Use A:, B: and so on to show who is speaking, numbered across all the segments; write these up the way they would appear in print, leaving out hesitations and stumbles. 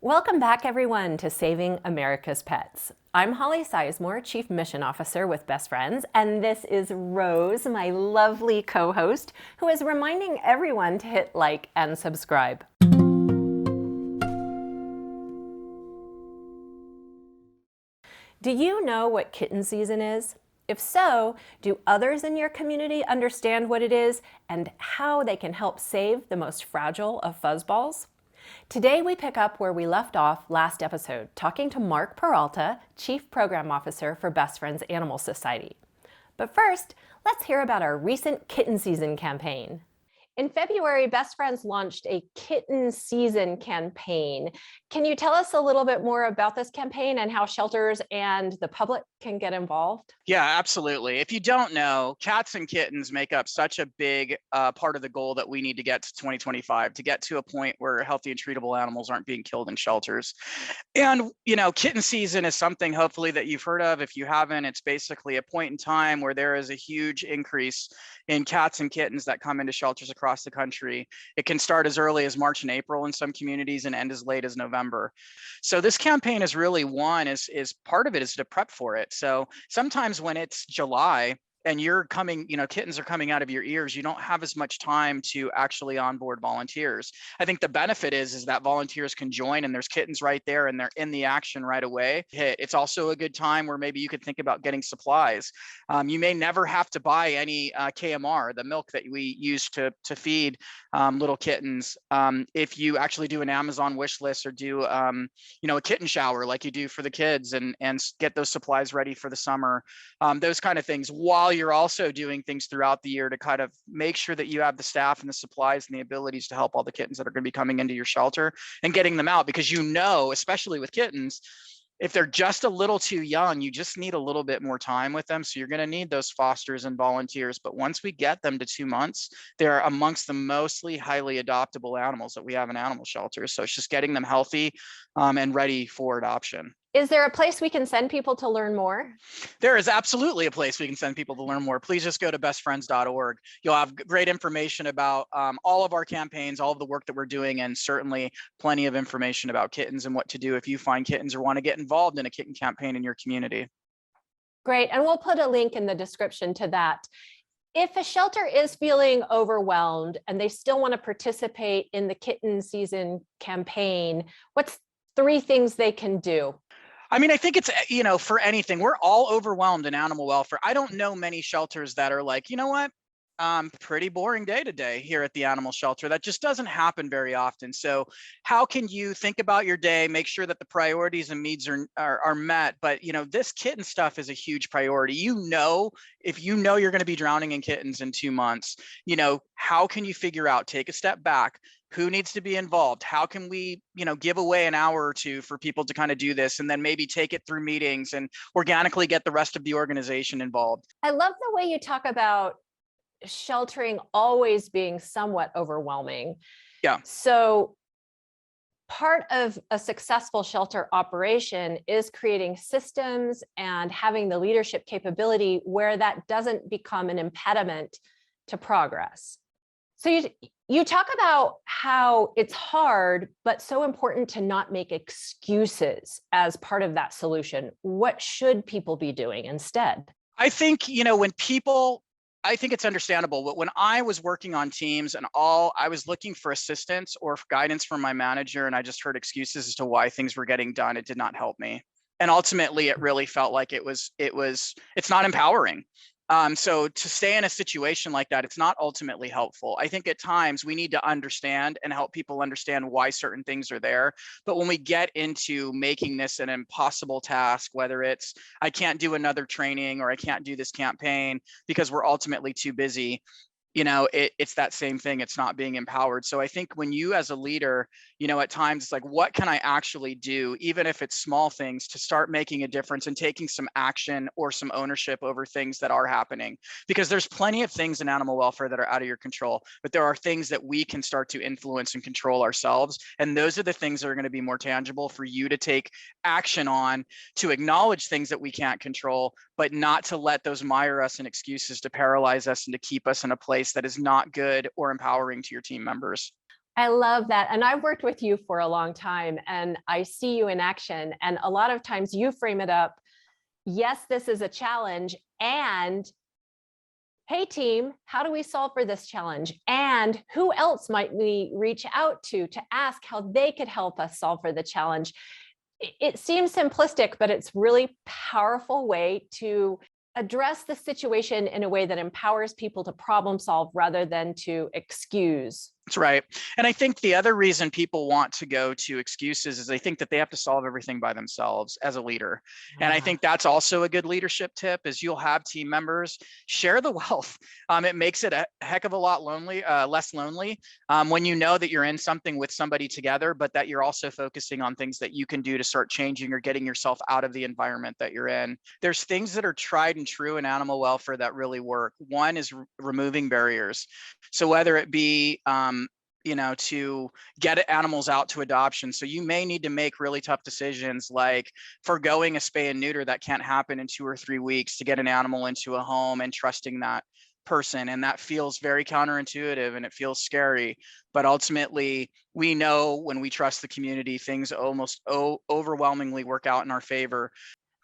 A: Welcome back, everyone, to Saving America's Pets. I'm Holly Sizemore, Chief Mission Officer with Best Friends, and this is Rose, my lovely co-host, who is reminding everyone to hit like and subscribe. Do you know what kitten season is? If so, do others in your community understand what it is and how they can help save the most fragile of fuzzballs? Today we pick up where we left off last episode, talking to Marc Peralta, Chief Program Officer for Best Friends Animal Society. But first, let's hear about our recent Kitten Season campaign. In February, Best Friends launched a Kitten Season campaign. Can you tell us a little bit more about this campaign and how shelters and the public can get involved?
B: Yeah, absolutely. If you don't know, cats and kittens make up such a big part of the goal that we need to get to 2025 to get to a point where healthy and treatable animals aren't being killed in shelters. And, kitten season is something hopefully that you've heard of. If you haven't, it's basically a point in time where there is a huge increase in cats and kittens that come into shelters across the country. It can start as early as March and April in some communities and end as late as November. So this campaign is really is part of it is to prep for it. So sometimes when it's July and you're coming, kittens are coming out of your ears, you don't have as much time to actually onboard volunteers. I think the benefit is that volunteers can join and there's kittens right there and they're in the action right away. It's also a good time where maybe you could think about getting supplies. You may never have to buy any KMR, the milk that we use to feed little kittens. If you actually do an Amazon wish list or do, a kitten shower like you do for the kids and get those supplies ready for the summer, those kind of things, while you're also doing things throughout the year to kind of make sure that you have the staff and the supplies and the abilities to help all the kittens that are going to be coming into your shelter and getting them out, because especially with kittens, if they're just a little too young, you just need a little bit more time with them. So you're going to need those fosters and volunteers. But once we get them to 2 months, they're amongst the mostly highly adoptable animals that we have in animal shelters. So it's just getting them healthy and ready for adoption.
A: Is there a place we can send people to learn more?
B: There is absolutely a place we can send people to learn more. Please just go to bestfriends.org. You'll have great information about all of our campaigns, all of the work that we're doing, and certainly plenty of information about kittens and what to do if you find kittens or want to get involved in a kitten campaign in your community.
A: Great, and we'll put a link in the description to that. If a shelter is feeling overwhelmed and they still want to participate in the Kitten Season campaign, what's 3 things they can do?
B: I think it's, for anything, we're all overwhelmed in animal welfare. I don't know many shelters that are like, pretty boring day today here at the animal shelter. That just doesn't happen very often. So how can you think about your day, make sure that the priorities and needs are met? But, this kitten stuff is a huge priority. If you're going to be drowning in kittens in 2 months, how can you figure out, take a step back, who needs to be involved? How can we, give away an hour or 2 for people to kind of do this, and then maybe take it through meetings and organically get the rest of the organization involved?
A: I love the way you talk about sheltering always being somewhat overwhelming.
B: Yeah.
A: So part of a successful shelter operation is creating systems and having the leadership capability where that doesn't become an impediment to progress. So you talk about how it's hard, but so important to not make excuses as part of that solution. What should people be doing instead?
B: I think, I think it's understandable, but when I was working on teams and I was looking for assistance or guidance from my manager, and I just heard excuses as to why things were getting done, it did not help me. And ultimately, it really felt like it's not empowering. So to stay in a situation like that, it's not ultimately helpful. I think at times we need to understand and help people understand why certain things are there. But when we get into making this an impossible task, whether it's I can't do another training or I can't do this campaign because we're ultimately too busy, it's that same thing. It's not being empowered. So I think when you as a leader, at times it's like, what can I actually do, even if it's small things, to start making a difference and taking some action or some ownership over things that are happening? Because there's plenty of things in animal welfare that are out of your control, but there are things that we can start to influence and control ourselves. And those are the things that are going to be more tangible for you to take action on, to acknowledge things that we can't control, but not to let those mire us in excuses to paralyze us and to keep us in a place that is not good or empowering to your team members.
A: I love that. And I've worked with you for a long time and I see you in action. And a lot of times you frame it up, yes, this is a challenge. And hey, team, how do we solve for this challenge? And who else might we reach out to ask how they could help us solve for the challenge? It seems simplistic, but it's really powerful way to address the situation in a way that empowers people to problem solve rather than to excuse.
B: That's right. And I think the other reason people want to go to excuses is they think that they have to solve everything by themselves as a leader. And I think that's also a good leadership tip is you'll have team members share the wealth. It makes it a heck of a lot less lonely when you know that you're in something with somebody together, but that you're also focusing on things that you can do to start changing or getting yourself out of the environment that you're in. There's things that are tried and true in animal welfare that really work. One is removing barriers. So whether it be to get animals out to adoption. So you may need to make really tough decisions like forgoing a spay and neuter that can't happen in 2 or 3 weeks to get an animal into a home and trusting that person. And that feels very counterintuitive and it feels scary. But ultimately, we know when we trust the community, things almost overwhelmingly work out in our favor.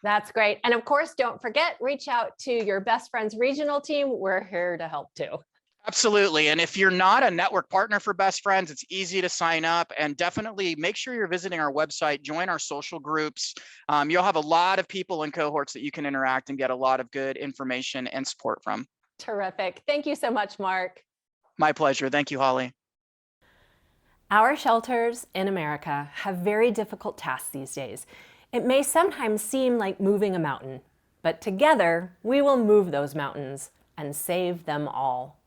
A: That's great. And of course, don't forget, reach out to your Best Friends regional team. We're here to help too.
B: Absolutely. And if you're not a network partner for Best Friends, it's easy to sign up and definitely make sure you're visiting our website, join our social groups. You'll have a lot of people in cohorts that you can interact and get a lot of good information and support from.
A: Terrific. Thank you so much, Marc.
B: My pleasure. Thank you, Holly.
A: Our shelters in America have very difficult tasks these days. It may sometimes seem like moving a mountain, but together we will move those mountains and save them all.